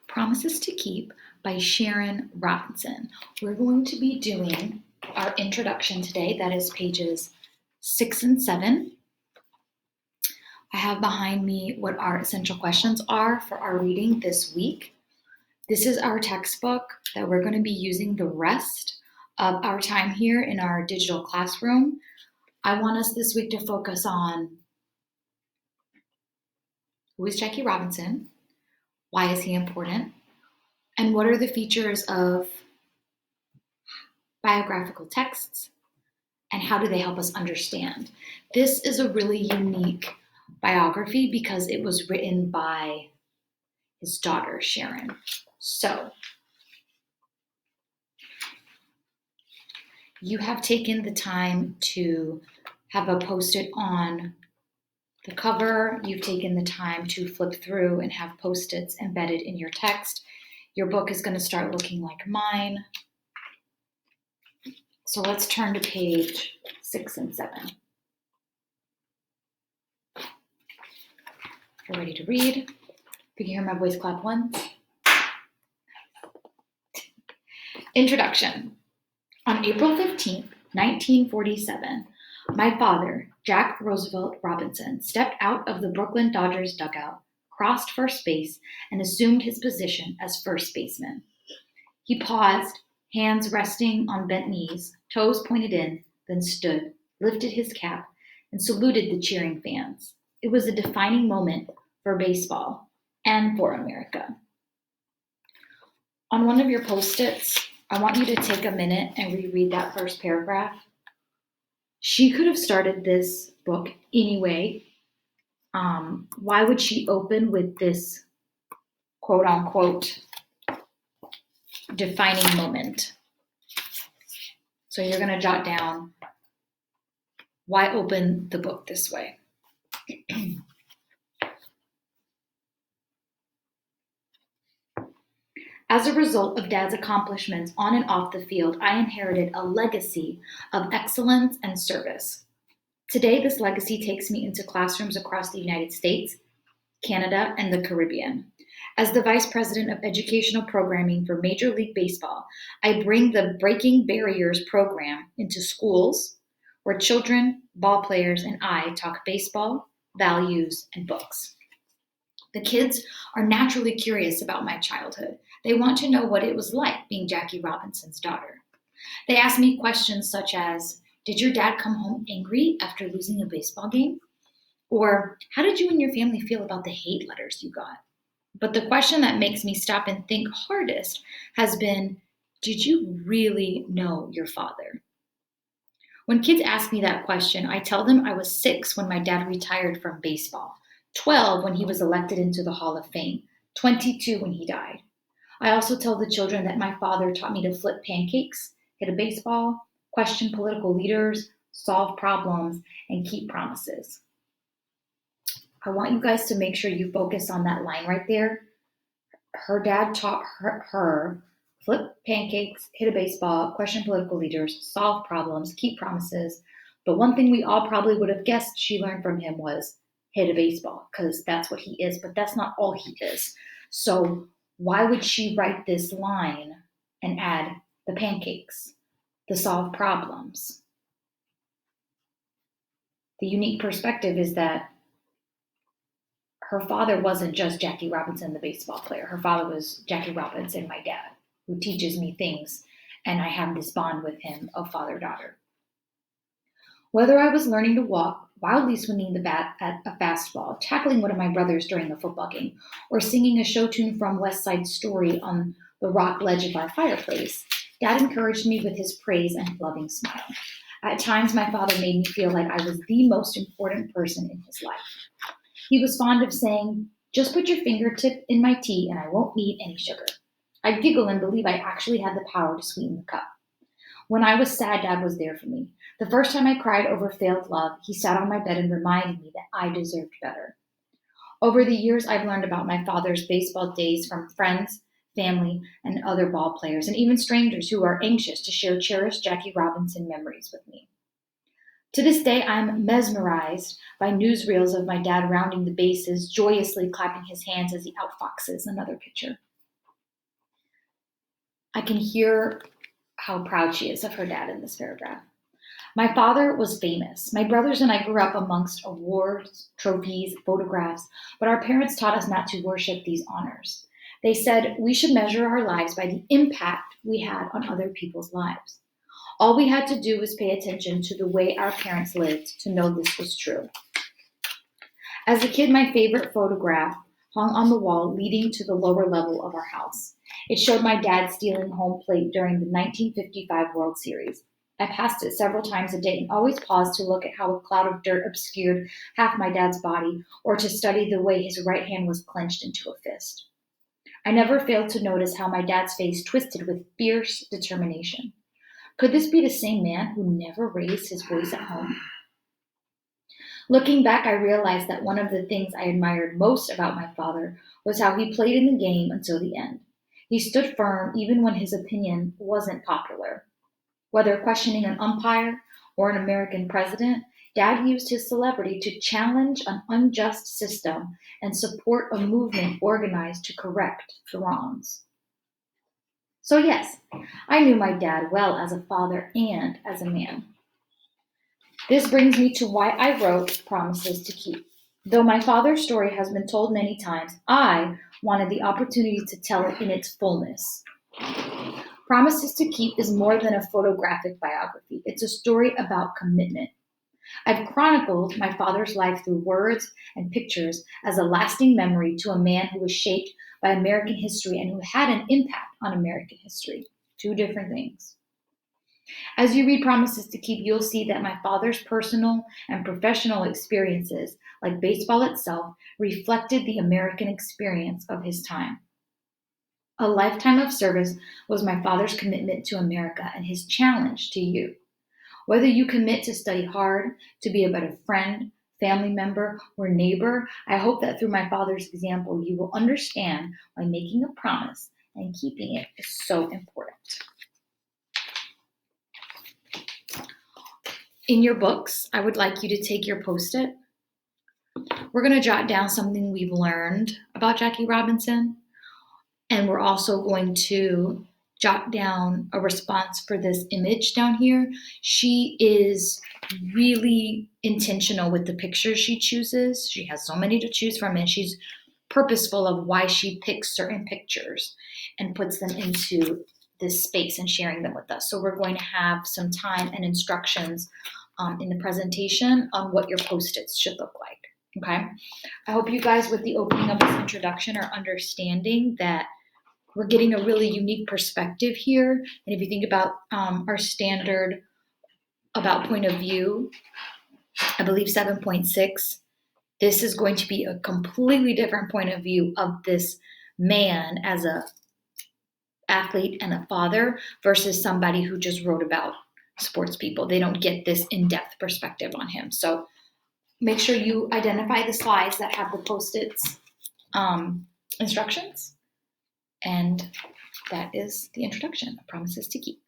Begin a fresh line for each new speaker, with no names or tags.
Promises to Keep by Sharon Robinson. We're going to be doing our introduction today. That is pages 6 and 7. I have behind me what our essential questions are for our reading this week. This is our textbook that we're going to be using the rest of our time here in our digital classroom. I want us this week to focus on who is Jackie Robinson, why is he important, and what are the features of biographical texts, and how do they help us understand? This is a really unique biography because it was written by his daughter, Sharon. So, you have taken the time to have a post-it on the cover. You've taken the time to flip through and have post-its embedded in your text. Your book is going to start looking like mine. So let's turn to page 6 and 7. If you're ready to read, if you can hear my voice, clap once. Introduction. On April 15th, 1947, my father, Jack Roosevelt Robinson, stepped out of the Brooklyn Dodgers dugout, crossed first base, and assumed his position as first baseman. He paused, hands resting on bent knees, toes pointed in, then stood, lifted his cap, and saluted the cheering fans. It was a defining moment for baseball and for America. On one of your post-its, I want you to take a minute and reread that first paragraph. She could have started this book anyway. Why would she open with this quote-unquote defining moment? So you're going to jot down why open the book this way. As a result of Dad's accomplishments on and off the field, I inherited a legacy of excellence and service. Today, this legacy takes me into classrooms across the United States, Canada, and the Caribbean. As the Vice President of Educational Programming for Major League Baseball, I bring the Breaking Barriers program into schools where children, ball players, and I talk baseball, values, and books. The kids are naturally curious about my childhood. They want to know what it was like being Jackie Robinson's daughter. They ask me questions such as, did your dad come home angry after losing a baseball game? Or how did you and your family feel about the hate letters you got? But the question that makes me stop and think hardest has been, did you really know your father? When kids ask me that question, I tell them I was 6 when my dad retired from baseball, 12 when he was elected into the Hall of Fame, 22 when he died. I also tell the children that my father taught me to flip pancakes, hit a baseball, question political leaders, solve problems, and keep promises. I want you guys to make sure you focus on that line right there. Her dad taught her flip pancakes, hit a baseball, question political leaders, solve problems, keep promises. But one thing we all probably would have guessed she learned from him was hit a baseball, because that's what he is, but that's not all he is. So why would she write this line and add the pancakes, the solve problems? The unique perspective is that her father wasn't just Jackie Robinson, the baseball player. Her father was Jackie Robinson, my dad, who teaches me things, and I have this bond with him of father-daughter. Whether I was learning to walk, wildly swinging the bat at a fastball, tackling one of my brothers during a football game, or singing a show tune from West Side Story on the rock ledge of our fireplace, Dad encouraged me with his praise and loving smile. At times, my father made me feel like I was the most important person in his life. He was fond of saying, just put your fingertip in my tea and I won't need any sugar. I'd giggle and believe I actually had the power to sweeten the cup. When I was sad, Dad was there for me. The first time I cried over failed love, he sat on my bed and reminded me that I deserved better. Over the years, I've learned about my father's baseball days from friends, family, and other ball players, and even strangers who are anxious to share cherished Jackie Robinson memories with me. To this day, I'm mesmerized by newsreels of my dad rounding the bases, joyously clapping his hands as he outfoxes another pitcher. I can hear how proud she is of her dad in this paragraph. My father was famous. My brothers and I grew up amongst awards, trophies, photographs, but our parents taught us not to worship these honors. They said we should measure our lives by the impact we had on other people's lives. All we had to do was pay attention to the way our parents lived to know this was true. As a kid, my favorite photograph hung on the wall leading to the lower level of our house. It showed my dad stealing home plate during the 1955 World Series. I passed it several times a day and always paused to look at how a cloud of dirt obscured half my dad's body or to study the way his right hand was clenched into a fist. I never failed to notice how my dad's face twisted with fierce determination. Could this be the same man who never raised his voice at home? Looking back, I realized that one of the things I admired most about my father was how he played in the game until the end. He stood firm even when his opinion wasn't popular. Whether questioning an umpire or an American president, Dad used his celebrity to challenge an unjust system and support a movement organized to correct the wrongs. So, yes, I knew my dad well as a father and as a man. This brings me to why I wrote Promises to Keep. Though my father's story has been told many times, I wanted the opportunity to tell it in its fullness. Promises to Keep is more than a photographic biography. It's a story about commitment. I've chronicled my father's life through words and pictures as a lasting memory to a man who was shaped by American history and who had an impact on American history. Two different things. As you read Promises to Keep, you'll see that my father's personal and professional experiences, like baseball itself, reflected the American experience of his time. A lifetime of service was my father's commitment to America and his challenge to you. Whether you commit to study hard, to be a better friend, family member, or neighbor, I hope that through my father's example, you will understand why making a promise and keeping it is so important. In your books, I would like you to take your Post-it. We're going to jot down something we've learned about Jackie Robinson, and we're also going to jot down a response for this image down here. She is really intentional with the pictures she chooses. She has so many to choose from, and she's purposeful of why she picks certain pictures and puts them into this space and sharing them with us. So we're going to have some time and instructions in the presentation on what your Post-its should look like, okay? I hope you guys, with the opening of this introduction, are understanding that we're getting a really unique perspective here. And if you think about our standard about point of view, I believe 7.6, this is going to be a completely different point of view of this man as a athlete and a father versus somebody who just wrote about sports people. They don't get this in-depth perspective on him. So make sure you identify the slides that have the Post-its instructions. And that is the introduction of Promises to Keep.